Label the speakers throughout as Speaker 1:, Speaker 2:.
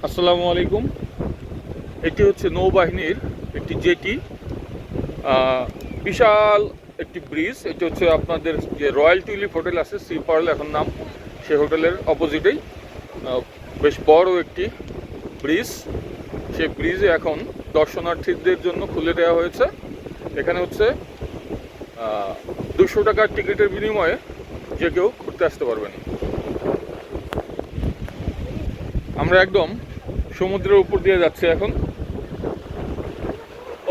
Speaker 1: আসসালামু আলাইকুম। এটি হচ্ছে নৌবাহিনীর একটি জেটি, বিশাল একটি ব্রিজ। এটি হচ্ছে আপনাদের যে রয়্যাল টিউলিপ হোটেল আছে, সি পার্ল এখন নাম, সেই হোটেলের অপোজিটেই বেশ বড় একটি ব্রিজ। সেই ব্রিজে এখন দর্শনার্থীদের জন্য খুলে দেওয়া হয়েছে। এখানে হচ্ছে 200 টাকার টিকিটের বিনিময়ে যে কেউ ঘুরতে আসতে পারবেন। আমরা একদম সমুদ্রের উপর দিয়ে যাচ্ছি এখন।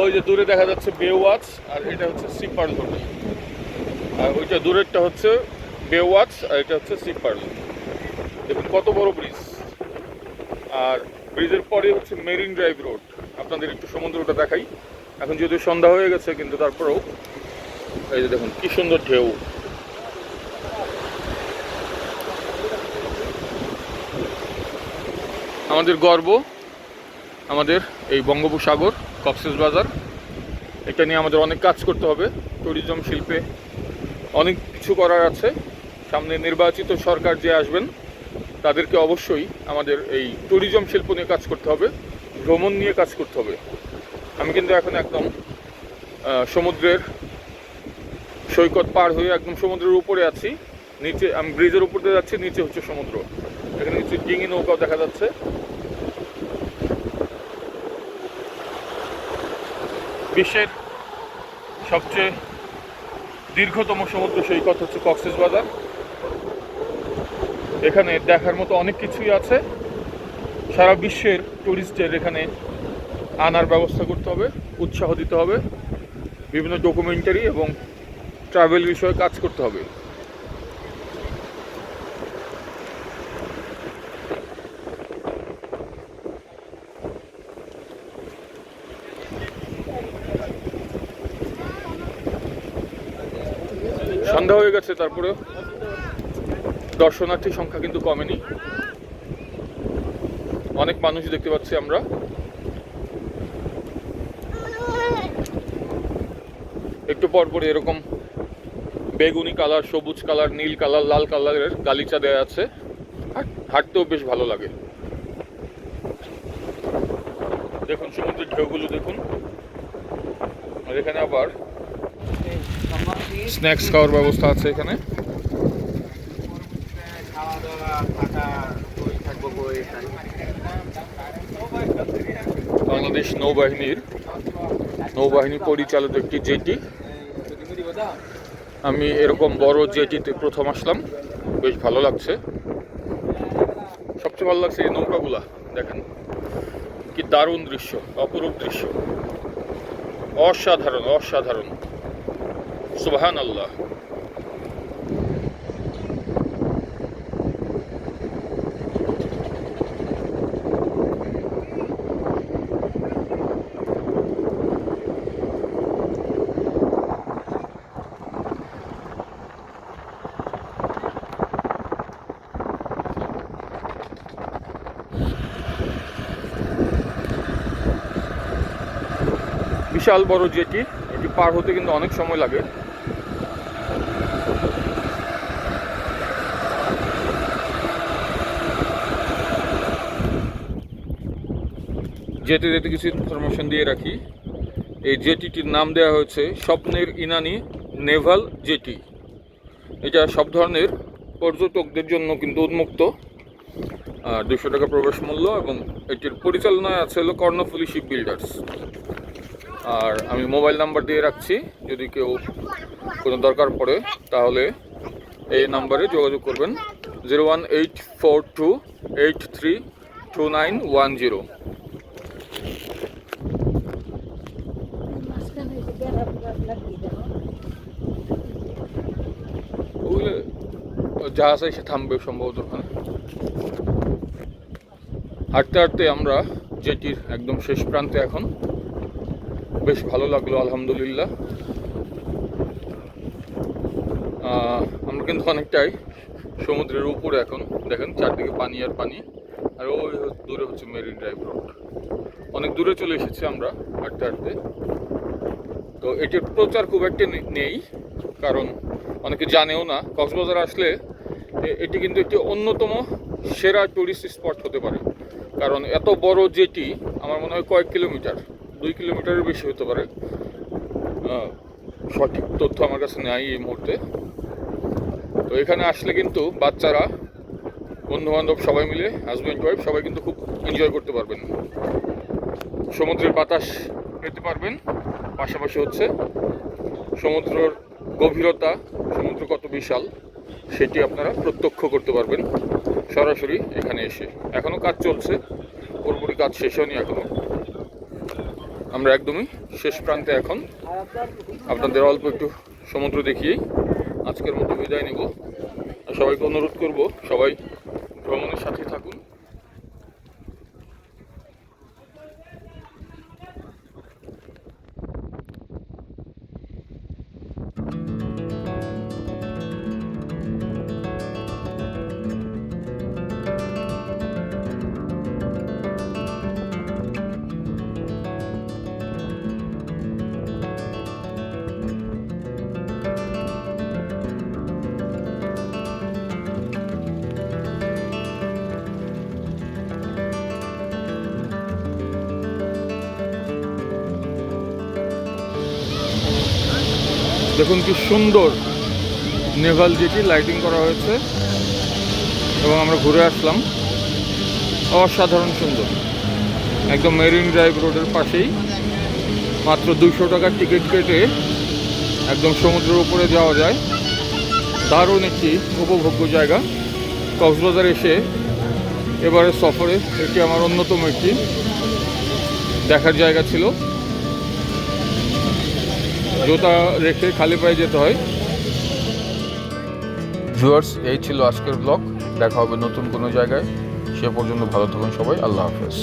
Speaker 1: ওই যে দূরে দেখা যাচ্ছে বে ওয়াচ, আর এটা হচ্ছে সি পার্ল হোটেল। আর ওইটা দূরেরটা হচ্ছে বে ওয়াচ, আর এটা হচ্ছে সি পার্ল। দেখুন কত বড় ব্রিজ। আর ব্রিজের পরে হচ্ছে মেরিন ড্রাইভ রোড। আপনাদের একটু সমুদ্রটা দেখাই। এখন যদিও সন্ধ্যা হয়ে গেছে, কিন্তু তারপরেও এই যে দেখুন কি সুন্দর ঢেউ। আমাদের গর্ব, আমাদের এই বঙ্গোপসাগর, কক্সবাজার। এটা নিয়ে আমাদের অনেক কাজ করতে হবে। ট্যুরিজম শিল্পে অনেক কিছু করার আছে। সামনে নির্বাচিত সরকার যে আসবেন, তাদেরকে অবশ্যই আমাদের এই ট্যুরিজম শিল্প নিয়ে কাজ করতে হবে, ভ্রমণ নিয়ে কাজ করতে হবে। আমি কিন্তু এখন একদম সমুদ্রের সৈকত পার হয়ে একদম সমুদ্রের উপরে আছি। নিচে আমি ব্রিজের উপর দিয়ে যাচ্ছি, নিচে হচ্ছে সমুদ্র। এখানে নিচে ডিঙি নৌকাও দেখা যাচ্ছে। বিশ্বের সবচেয়ে দীর্ঘতম সমুদ্র সৈকত হচ্ছে কক্সবাজার। এখানে দেখার মতো অনেক কিছুই আছে। সারা বিশ্বের ট্যুরিস্টের এখানে আনার ব্যবস্থা করতে হবে, উৎসাহ দিতে হবে, বিভিন্ন ডকুমেন্টারি এবং ট্রাভেল বিষয়ে কাজ করতে হবে। সন্ধ্যা হয়ে গেছে, তারপরেও দর্শনার্থীর সংখ্যা কিন্তু কমেনি। অনেক মানুষ দেখতে পাচ্ছি আমরা। একটু পর পর এরকম বেগুনি কালার, সবুজ কালার, নীল কালার, লাল কালারের গালিচা দেওয়া আছে। হাঁটতেও বেশ ভালো লাগে। দেখুন সমুদ্রের ঢেউগুলো দেখুন। আর এখানে আবার স্ন্যাক্স খাওয়ার ব্যবস্থা আছে। এখানে বাংলাদেশ নৌবাহিনী পরিচালিত একটি জেটি। আমি এরকম বড় জেটিতে প্রথম আসলাম, বেশ ভালো লাগছে। সবচেয়ে ভালো লাগছে এই নৌকাগুলা। দেখেন কি দারুণ দৃশ্য, অপরূপ দৃশ্য, অসাধারণ অসাধারণ। সুবহানাল্লাহ। বিশাল বড় জেটি, এটি পার হতে কিন্তু অনেক সময় লাগে। যেতে যেতে কিছু ইনফরমেশন দিয়ে রাখি। এই জেটিটির নাম দেওয়া হয়েছে স্বপ্নের ইনানি নেভাল জেটি। এটা সব ধরনের পর্যটকদের জন্য কিন্তু উন্মুক্ত। 200 টাকা প্রবেশ মূল্য, এবং এটির পরিচালনায় আছে হলো কর্ণফুলী শিপ বিল্ডার্স। আর আমি মোবাইল নাম্বার দিয়ে রাখছি, যদি কেউ কোনো দরকার পড়ে তাহলে এই নাম্বারে যোগাযোগ করবেন। 01842832910। জাহাজ এসে থামবে সম্ভবত ওখানে। হাঁটতে হাঁটতে আমরা জেটির একদম শেষ প্রান্তে এখন। বেশ ভালো লাগলো আলহামদুলিল্লাহ। আমরা কিন্তু অনেকটাই সমুদ্রের উপরে এখন। দেখেন চারদিকে পানি আর পানি। আর ওই দূরে হচ্ছে মেরিন ড্রাইভ রোড। অনেক দূরে চলে এসেছি আমরা হাঁটতে হাঁটতে। তো এটির প্রচার খুব একটা নেই, কারণ অনেকে জানেও না। কক্সবাজার আসলে এটি কিন্তু একটি অন্যতম সেরা টুরিস্ট স্পট হতে পারে। কারণ এত বড় জেটি আমার মনে হয় কয়েক কিলোমিটার, 2 কিলোমিটারের বেশি হতে পারে, সঠিক তথ্য আমার কাছে নেই এই মুহূর্তে। তো এখানে আসলে কিন্তু বাচ্চারা, বন্ধুবান্ধব সবাই মিলে, হাজব্যান্ড ওয়াইফ সবাই কিন্তু খুব এনজয় করতে পারবেন, সমুদ্রের বাতাস পেতে পারবেন। পাশাপাশি হচ্ছে সমুদ্রের গভীরতা, সমুদ্র কত বিশাল সেটি আপনারা প্রত্যক্ষ করতে পারবেন সরাসরি এখানে এসে। এখনও কাজ চলছে, পুরোপুরি কাজ শেষ হয়নি এখনও। আমরা একদমই শেষ প্রান্তে এখন। আপনাদের অল্প একটু সমুদ্র দেখিয়েই আজকের মতো বিদায় নেব। আর সবাইকে অনুরোধ করব, সবাই ভ্রমণের সাথে থাকুন। দেখুন কি সুন্দর নেভাল জেটি লাইটিং করা হয়েছে এবং আমরা ঘুরে আসলাম। অসাধারণ সুন্দর, একদম মেরিন ড্রাইভ রোডের পাশেই, মাত্র 200 টাকার টিকিট কেটে একদম সমুদ্রের উপরে যাওয়া যায়। দারুণ একটি উপভোগ্য জায়গা। কক্সবাজার এসে এবারে সফরে এটি আমার অন্যতম একটি দেখার জায়গা ছিল। জুতা রেখে খালি পায়ে যেতে হয়। ভিউয়ার্স, এই ছিল আজকের ব্লগ। দেখা হবে নতুন কোনো জায়গায়। সে পর্যন্ত ভালো থাকুন সবাই। আল্লাহ হাফেজ।